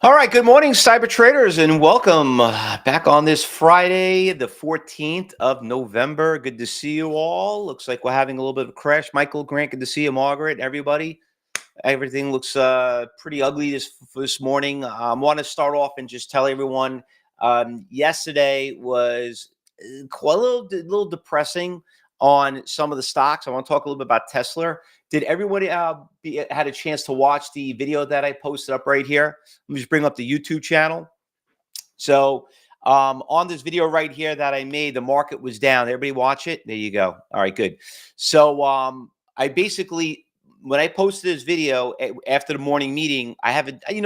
All right, good morning, cyber traders, and welcome back on this Friday, the 14th of November. Good to see you all. Looks like we're having a little bit of a crash. Michael, Grant, good to see you. Margaret, everybody. Everything looks pretty ugly this morning. I want to start off and just tell everyone yesterday was quite a little depressing on some of the stocks. I want to talk a little bit about Tesla. Did everybody had a chance to watch the video that I posted up right here? Let me just bring up the YouTube channel. So on this video right here that I made, the market was down. Everybody watch it? There you go. All right, good. So I basically, when I posted this video after the morning meeting, I haven't, me,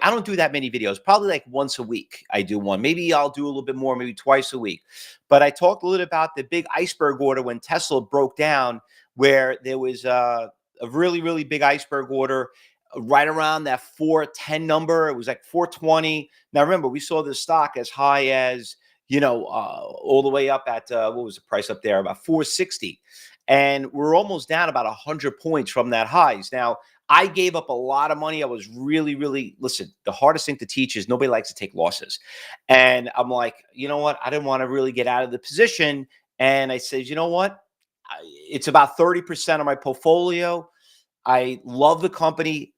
I don't do that many videos. Probably like once a week I do one. Maybe I'll do a little bit more, maybe twice a week. But I talked a little about the big iceberg order when Tesla broke down, where there was a really, really big iceberg order right around that 410 number. It was like 420. Now, remember, we saw the stock as high as, all the way up at, what was the price up there? About 460. And we're almost down about 100 points from that highs. Now, I gave up a lot of money. I was really, really, listen, the hardest thing to teach is nobody likes to take losses. And I'm like, you know what? I didn't want to really get out of the position. And I said, you know what? It's about 30% of my portfolio. I love the company.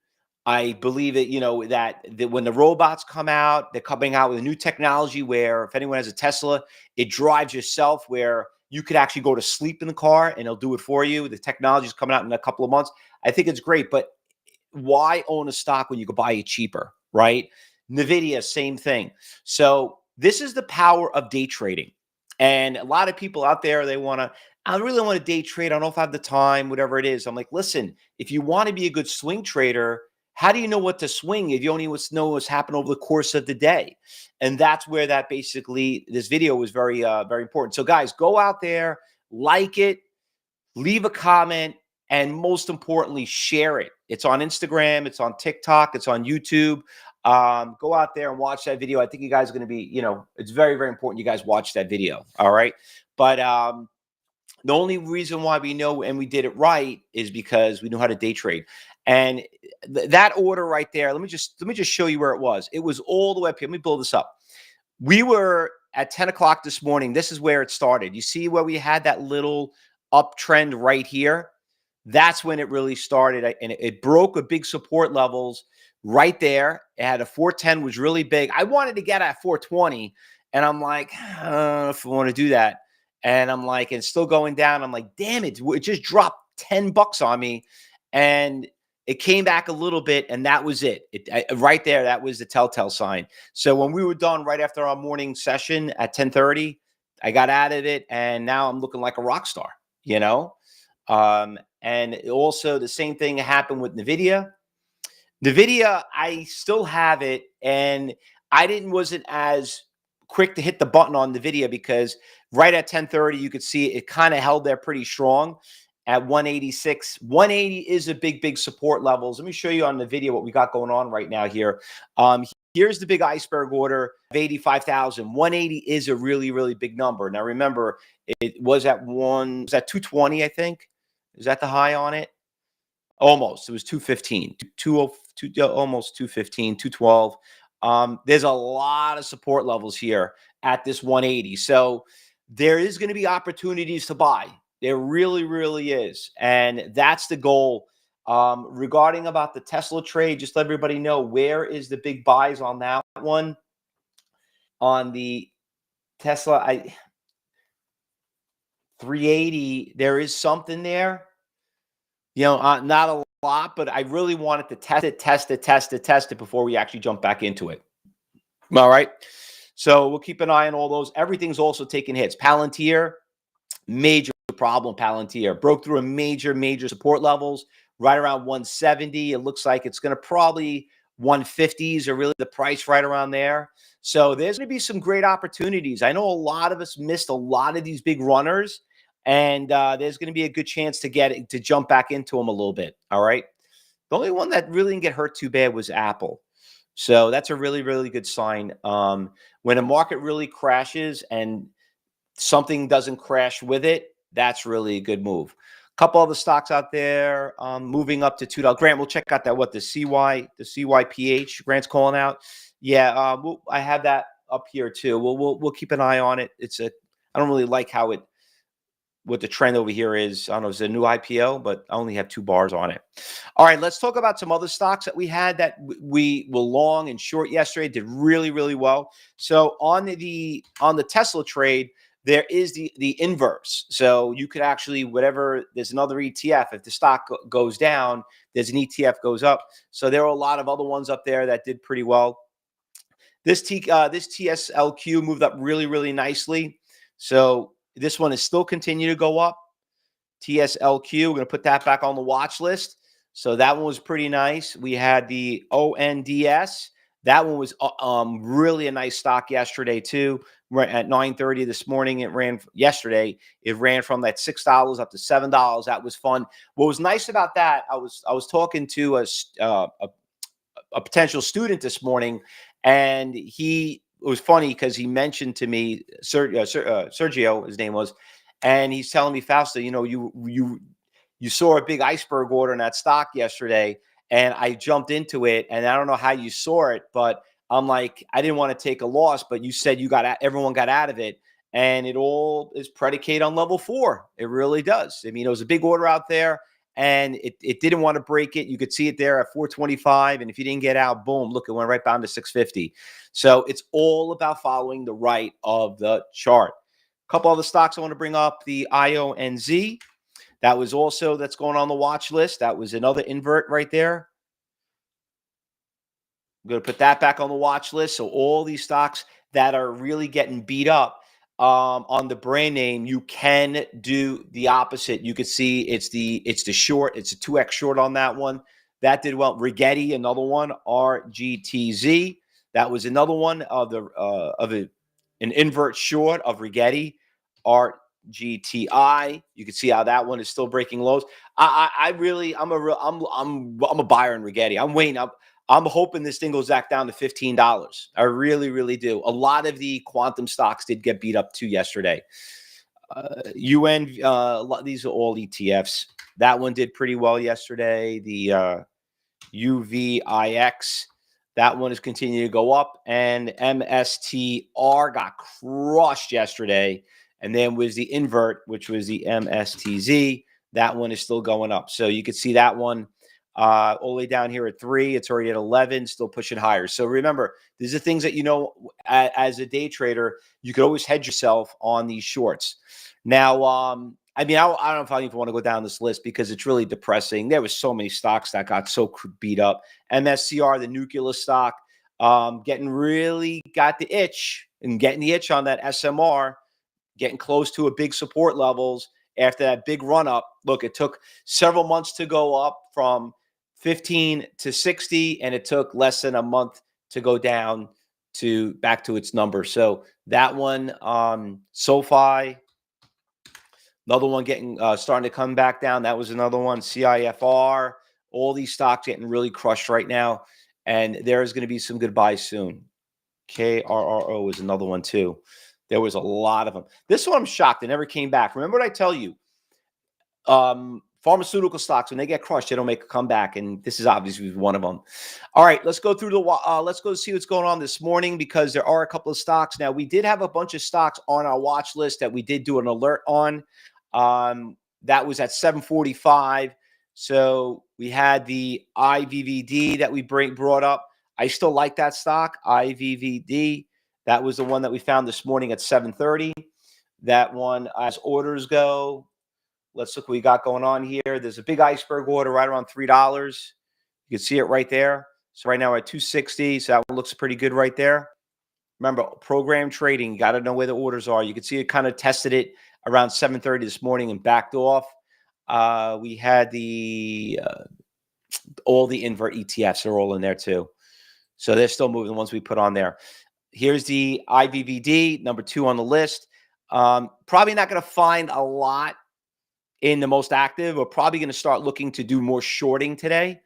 I believe that, that when the robots come out, they're coming out with a new technology where if anyone has a Tesla, it drives yourself, where you could actually go to sleep in the car and it'll do it for you. The technology is coming out in a couple of months. I think it's great, but why own a stock when you could buy it cheaper, right? Nvidia, same thing. So this is the power of day trading. And a lot of people out there, I really want to day trade. I don't know if I have the time, whatever it is. I'm like, listen, if you want to be a good swing trader, how do you know what to swing if you only know what's happened over the course of the day? And that's where that basically, this video was very, very important. So guys, go out there, like it, leave a comment, and most importantly, share it. It's on Instagram, it's on TikTok, it's on YouTube. Go out there and watch that video. I think you guys are going to be, it's very, very important you guys watch that video. All right. But the only reason why we know and we did it right is because we knew how to day trade. And that order right there, let me just show you where it was. It was all the way up here. Let me blow this up. We were at 10 o'clock this morning. This is where it started. You see where we had that little uptrend right here? That's when it really started. And it broke a big support levels right there. It had a 410, was really big. I wanted to get at 420. And I'm like, I don't know if I want to do that. And I'm like, it's still going down. I'm like, damn it. It just dropped $10 on me. And it came back a little bit, and that was it. Right there, that was the telltale sign. So when we were done right after our morning session at 10:30, I got out of it, and now I'm looking like a rock star, And also the same thing happened with NVIDIA. NVIDIA, I still have it, and wasn't as quick to hit the button on NVIDIA because right at 10:30, you could see it kind of held there pretty strong at 186. 180 is a big, big support levels. Let me show you on the video what we got going on right now here. Here's the big iceberg order of 85,000. 180 is a really, really big number. Now, remember, it was at 220, I think. Is that the high on it? Almost. It was 215, almost 215, 212. There's a lot of support levels here at this 180. So there is going to be opportunities to buy. There really, really is. And that's the goal. Regarding about the Tesla trade, just let everybody know, where is the big buys on that one? On the Tesla, 380, there is something there. Not a lot, but I really wanted to test it before we actually jump back into it. All right. So we'll keep an eye on all those. Everything's also taking hits. Palantir, major problem. Palantir broke through a major support levels right around 170. It looks like it's going to probably 150s are really the price right around there. So there's going to be some great opportunities. I know a lot of us missed a lot of these big runners, and there's going to be a good chance to jump back into them a little bit. All right. The only one that really didn't get hurt too bad was Apple. So that's a really, really good sign. When a market really crashes and something doesn't crash with it, that's really a good move. Couple other stocks out there, moving up to $2. Grant, we'll check out that what the CYPH Grant's calling out. Yeah, I have that up here too. We'll keep an eye on it. I don't really like how it what the trend over here is. I don't know, it's a new IPO, but I only have 2 bars on it. All right, let's talk about some other stocks that we had that we were long and short yesterday. Did really, really well. So on the Tesla trade, there is the inverse. So you could actually there's another ETF. If the stock goes down, there's an ETF goes up. So there are a lot of other ones up there that did pretty well. This TSLQ moved up really, really nicely. So this one is still continue to go up. TSLQ, we're going to put that back on the watch list. So that one was pretty nice. We had the ONDS. That one was really a nice stock yesterday too. Right at 9:30 this morning, it ran from that $6 up to $7. That was fun. What was nice about that, I was talking to a potential student this morning, and it was funny because he mentioned to me Sergio, his name was, and he's telling me, Fausto, you saw a big iceberg order in that stock yesterday, and I jumped into it, and I don't know how you saw it, but I'm like, I didn't want to take a loss, but you said everyone got out of it, and it all is predicated on level 4. It really does. I mean, it was a big order out there, and it didn't want to break it. You could see it there at 425, and if you didn't get out, boom, look, it went right down to 650. So it's all about following the right of the chart. A couple other stocks I want to bring up, the IONZ. That's going on the watch list. That was another invert right there. I'm going to put that back on the watch list. So all these stocks that are really getting beat up on the brand name, you can do the opposite. You can see it's the short. It's a 2x short on that one. That did well. Rigetti, another one. RGTZ. That was another one of an invert short of Rigetti. RGTI. You can see how that one is still breaking lows. I'm a buyer in Rigetti. I'm waiting up. I'm hoping this thing goes back down to $15. I really, really do. A lot of the quantum stocks did get beat up too yesterday. These are all ETFs. That one did pretty well yesterday. The UVIX, that one is continuing to go up. And MSTR got crushed yesterday. And then was the invert, which was the MSTZ. That one is still going up. So you can see that one. All the way down here at 3, it's already at 11, still pushing higher. So remember, these are things that as a day trader, you could always hedge yourself on these shorts. Now, I don't know if I even want to go down this list because it's really depressing. There was so many stocks that got so beat up. MSCR, the nuclear stock, got the itch on that SMR, getting close to a big support levels. After that big run up, look, it took several months to go up from 15 to 60, and it took less than a month to go down back to its number. So that one, SoFi, another one starting to come back down. That was another one. CIFR, all these stocks getting really crushed right now, and there's going to be some good buys soon. KRRO is another one too. There was a lot of them. This one I'm shocked. They never came back. Remember what I tell you? Pharmaceutical stocks, when they get crushed, they don't make a comeback, and this is obviously one of them. All right, let's go through let's go see what's going on this morning because there are a couple of stocks. Now, we did have a bunch of stocks on our watch list that we did do an alert on. That was at 7:45. So we had the IVVD that we brought up. I still like that stock, IVVD. That was the one that we found this morning at 7:30. That one, as orders go, let's look what we got going on here. There's a big iceberg order right around $3. You can see it right there. So right now we're at 260. So that one looks pretty good right there. Remember, program trading, you got to know where the orders are. You can see it kind of tested it around 7:30 this morning and backed off. We had all the invert ETFs are all in there too. So they're still moving, the ones we put on there. Here's the IVVD, number 2 on the list. Probably not going to find a lot in the most active. We're probably going to start looking to do more shorting today,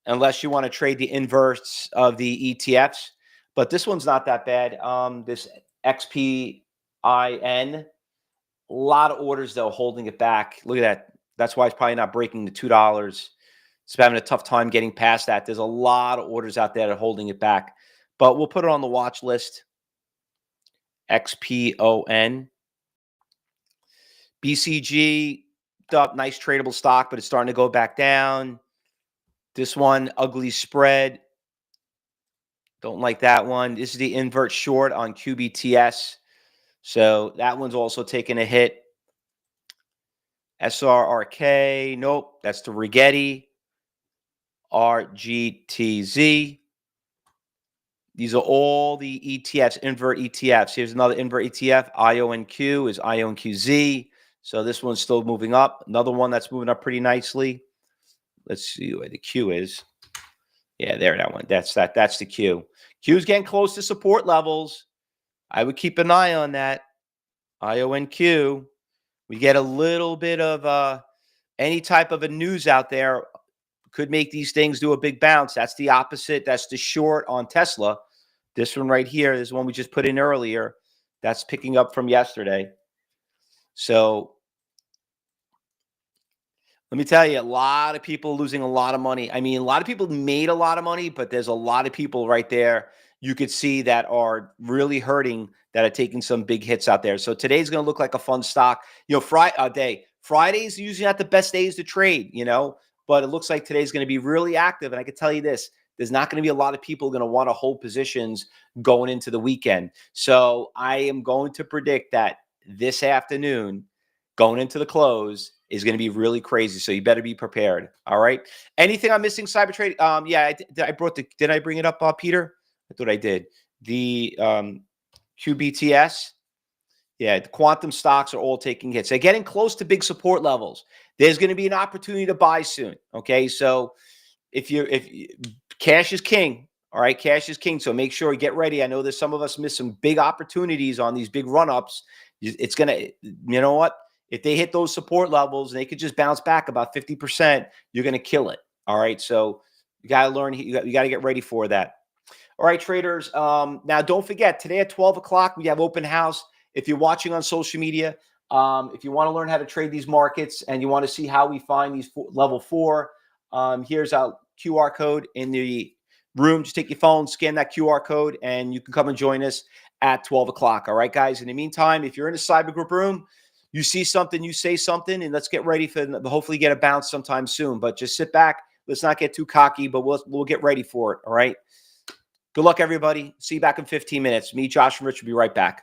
unless you want to trade the inverse of the ETFs. But this one's not that bad. This XPIN, A lot of orders, though, holding it back. Look at that. That's why it's probably not breaking the $2. It's having a tough time getting past that. There's a lot of orders out there that are holding it back. But we'll put it on the watch list. XPON. BCG, up, nice tradable stock, but it's starting to go back down. This one, ugly spread. Don't like that one. This is the invert short on QBTS. So that one's also taking a hit. SRRK, nope, that's the Rigetti. RGTZ. These are all the ETFs, invert ETFs. Here's another invert ETF. IONQ is IONQZ. So this one's still moving up. Another one that's moving up pretty nicely. Let's see where the Q is. Yeah, there, that one. That's the Q. Q's getting close to support levels. I would keep an eye on that. IONQ. We get a little bit of any type of a news out there could make these things do a big bounce. That's the opposite. That's the short on Tesla. This one right here is one we just put in earlier. That's picking up from yesterday. So let me tell you, a lot of people losing a lot of money. I mean, a lot of people made a lot of money, but there's a lot of people right there you could see that are really hurting, that are taking some big hits out there. So today's going to look like a fun stock. You know, Fridays usually not the best days to trade, you know, but it looks like today's going to be really active. And I can tell you this, there's not going to be a lot of people going to want to hold positions going into the weekend. So I am going to predict that this afternoon, going into the close, is going to be really crazy. So you better be prepared. All right. Anything I'm missing, cyber trade? Yeah, did I bring it up, Peter? I thought I did. The QBTS. Yeah, the quantum stocks are all taking hits. They're getting close to big support levels. There's going to be an opportunity to buy soon. Okay. So if cash is king, all right, cash is king. So make sure you get ready. I know there's some of us miss some big opportunities on these big run-ups. It's going to, you know what? If they hit those support levels and they could just bounce back about 50%, you're going to kill it. All right. So you got to learn, you got to get ready for that. All right, traders. Now, don't forget, today at 12 o'clock, we have open house. If you're watching on social media, if you want to learn how to trade these markets and you want to see how we find these level 4, here's our QR code in the room. Just take your phone, scan that QR code, and you can come and join us at 12 o'clock. All right, guys. In the meantime, if you're in a cyber group room, you see something, you say something, and let's get ready for hopefully get a bounce sometime soon. But just sit back. Let's not get too cocky, but we'll get ready for it. All right. Good luck, everybody. See you back in 15 minutes. Me, Josh, and Rich will be right back.